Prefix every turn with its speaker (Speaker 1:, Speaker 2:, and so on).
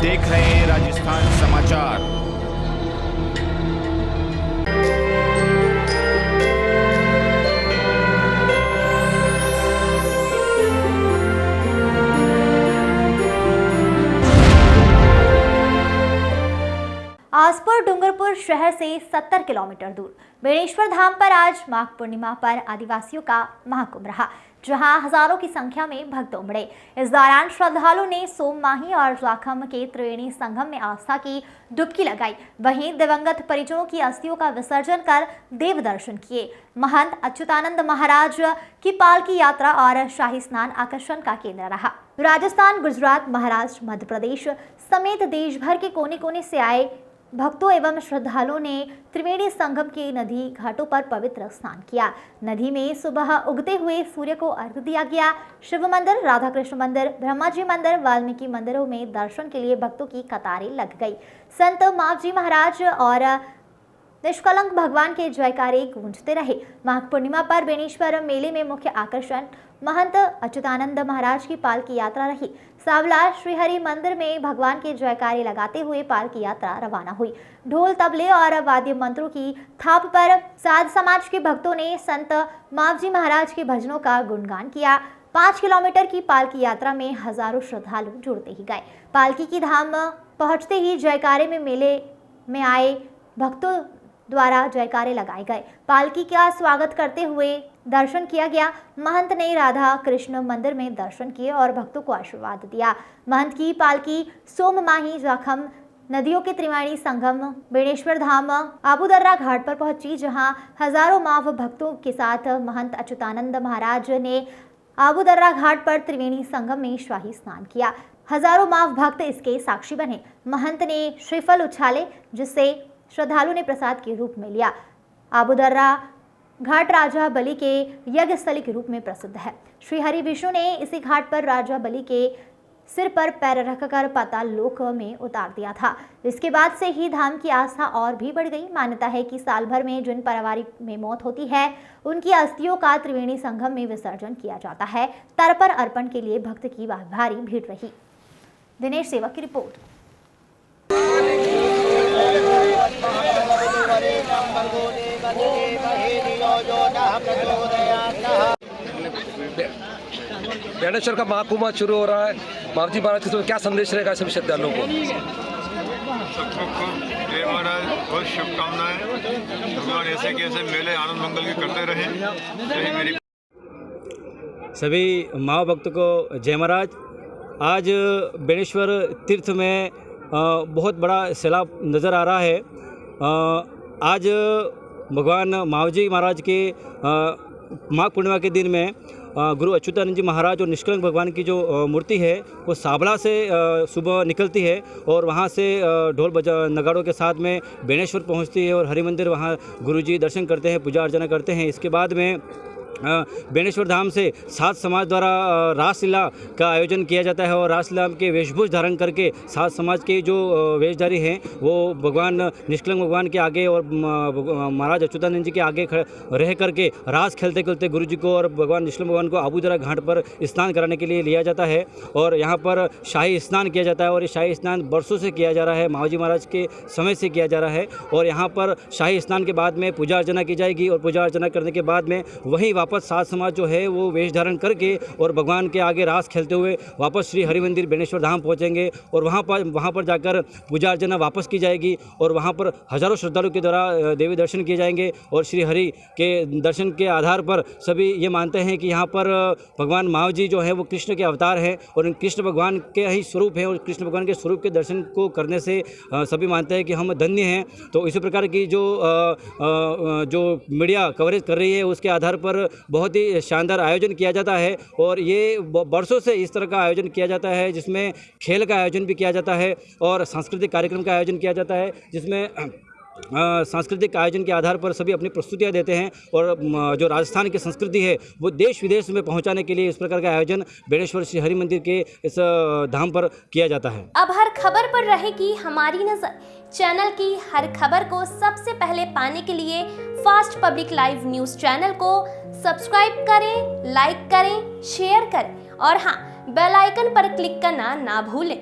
Speaker 1: देख रहे हैं राजस्थान समाचार।
Speaker 2: आसपुर डूंगरपुर शहर से 70 किलोमीटर दूर बेणेश्वर धाम पर आज माघ पूर्णिमा पर आदिवासियों का महाकुंभ रहा, जहां हजारों की संख्या में भक्त उमड़े। इस दौरान श्रद्धालुओं ने सोममाही और जाखम के त्रिवेणी संगम में आस्था की डुबकी लगाई। वहीं दिवंगत परिजनों की अस्थियों का विसर्जन कर देव दर्शन किए। महंत अच्युतानंद महाराज की पालकी यात्रा और शाही स्नान आकर्षण का केंद्र रहा। राजस्थान, गुजरात, महाराष्ट्र, मध्य प्रदेश समेत देश भर के कोने कोने से आए भक्तों एवं श्रद्धालुओं ने त्रिवेणी संगम के नदी घाटों पर पवित्र स्नान किया। नदी में सुबह उगते हुए सूर्य को अर्घ्य दिया गया। शिव मंदिर, राधा कृष्ण मंदिर, ब्रह्मा जी मंदिर, वाल्मीकि मंदिरों में दर्शन के लिए भक्तों की कतारें लग गई। संत मावजी महाराज और निष्कलंक भगवान के जयकारे गूंजते रहे। माघ पूर्णिमा पर बेणेश्वर मेले में मुख्य आकर्षण महंत अच्युतानंद महाराज की पालकी यात्रा रही। सावला श्रीहरि मंदिर में भगवान के जयकारे लगाते हुए पालकी यात्रा रवाना हुई। ढोल, तबले और वाद्य मंत्रों की थाप पर साध समाज के भक्तों ने संत मावजी महाराज के भजनों का गुणगान किया। 5 किलोमीटर की पालकी यात्रा में हजारों श्रद्धालु जुड़ते ही गए। पालकी की धाम पहुंचते ही जयकारे में मेले में आए भक्तों द्वारा जयकारे लगाए गए। पालकी का स्वागत करते हुए दर्शन किया गया। महंत ने राधा कृष्ण मंदिर में दर्शन किए और भक्तों को आशीर्वाद दिया। महंत की पालकी सोममाही, जाखम नदियों के त्रिवेणी संगम बेणेश्वर धाम आबूदर्रा घाट पर पहुंची, जहां हजारों माव भक्तों के साथ महंत अच्युतानंद महाराज ने आबूदर्रा घाट पर त्रिवेणी संगम में शाही स्नान किया। हजारों माव भक्त इसके साक्षी बने। महंत ने श्रीफल उछाले, जिससे श्रद्धालु ने प्रसाद के रूप में लिया। आबूदर्रा घाट राजा बलि के यज्ञ स्थली के रूप में प्रसिद्ध है। श्री हरि विष्णु ने इसी घाट पर राजा बलि के सिर पर पैर रखकर पाताल लोक में उतार दिया था। इसके बाद से ही धाम की आस्था और भी बढ़ गई। मान्यता है कि साल भर में जिन पारिवारिक में मौत होती है, उनकी अस्थियों का त्रिवेणी संगम में विसर्जन किया जाता है। तर्पण अर्पण के लिए भक्त की भारी भीड़ रही। दिनेश सेवक की रिपोर्ट।
Speaker 3: बेणेश्वर का महाकुंभ शुरू हो रहा है। मावजी महाराज के क्या संदेश रहेगा सभी श्रद्धालुओं को?
Speaker 4: सबको जय महाराज, बहुत शुभकामनाएं। भगवान ऐसे कैसे मेले आनंद मंगल के करते रहे। यही मेरी
Speaker 5: सभी माव भक्तों को जय महाराज। आज बेणेश्वर तीर्थ में बहुत बड़ा सैलाब नज़र आ रहा है। आज भगवान मावजी महाराज के माघ पूर्णिमा के दिन में गुरु अच्युतानंद जी महाराज और निष्कलंक भगवान की जो मूर्ति है वो साबला से सुबह निकलती है और वहाँ से ढोल बजा नगाड़ों के साथ में बेणेश्वर पहुँचती है और हरि मंदिर वहाँ गुरुजी दर्शन करते हैं, पूजा अर्चना करते हैं। इसके बाद में बेणेश्वर धाम से सात समाज द्वारा रासलीला का आयोजन किया जाता है और रासलीला के वेशभूष धारण करके सात समाज के जो वेशधारी हैं वो भगवान निष्कलंक भगवान के आगे और महाराज अच्युतानंद जी के आगे रह करके रास खेलते खेलते गुरु जी को और भगवान निष्कलंक भगवान को आबूदर्रा घाट पर स्नान कराने के लिए लिया जाता है और यहाँ पर शाही स्नान किया जाता है। और ये शाही स्नान बरसों से किया जा रहा है, मावजी महाराज के समय से किया जा रहा है। और यहाँ पर शाही स्नान के बाद में पूजा अर्चना की जाएगी और पूजा अर्चना करने के बाद में वहीं वापस सात समाज जो है वो वेश धारण करके और भगवान के आगे रास खेलते हुए वापस श्री हरि मंदिर बेणेश्वर धाम पहुंचेंगे और वहाँ पर जाकर पूजा अर्चना वापस की जाएगी और वहाँ पर हजारों श्रद्धालुओं के द्वारा देवी दर्शन किए जाएंगे। और श्री हरि के दर्शन के आधार पर सभी ये मानते हैं कि यहाँ पर भगवान मावजी जो है वो कृष्ण के अवतार हैं और कृष्ण भगवान के ही स्वरूप हैं और कृष्ण भगवान के स्वरूप के दर्शन को करने से सभी मानते हैं कि हम धन्य हैं। तो इसी प्रकार की जो मीडिया कवरेज कर रही है उसके आधार पर बहुत ही शानदार आयोजन किया जाता है और ये बरसों से इस तरह का आयोजन किया जाता है जिसमें खेल का आयोजन भी किया जाता है और सांस्कृतिक कार्यक्रम का आयोजन किया जाता है जिसमें सांस्कृतिक आयोजन के आधार पर सभी अपनी प्रस्तुतियां देते हैं और जो राजस्थान की संस्कृति है वो देश विदेश में पहुंचाने के लिए इस प्रकार का आयोजन बेणेश्वर श्री हरि मंदिर के इस धाम पर किया जाता है।
Speaker 6: अब हर खबर पर रहेगी हमारी नजर। चैनल की हर खबर को सबसे पहले पाने के लिए fast public live news channel को सब्सक्राइब करें, लाइक करें, शेयर करें और हाँ, बेल आइकन पर क्लिक करना ना भूलें।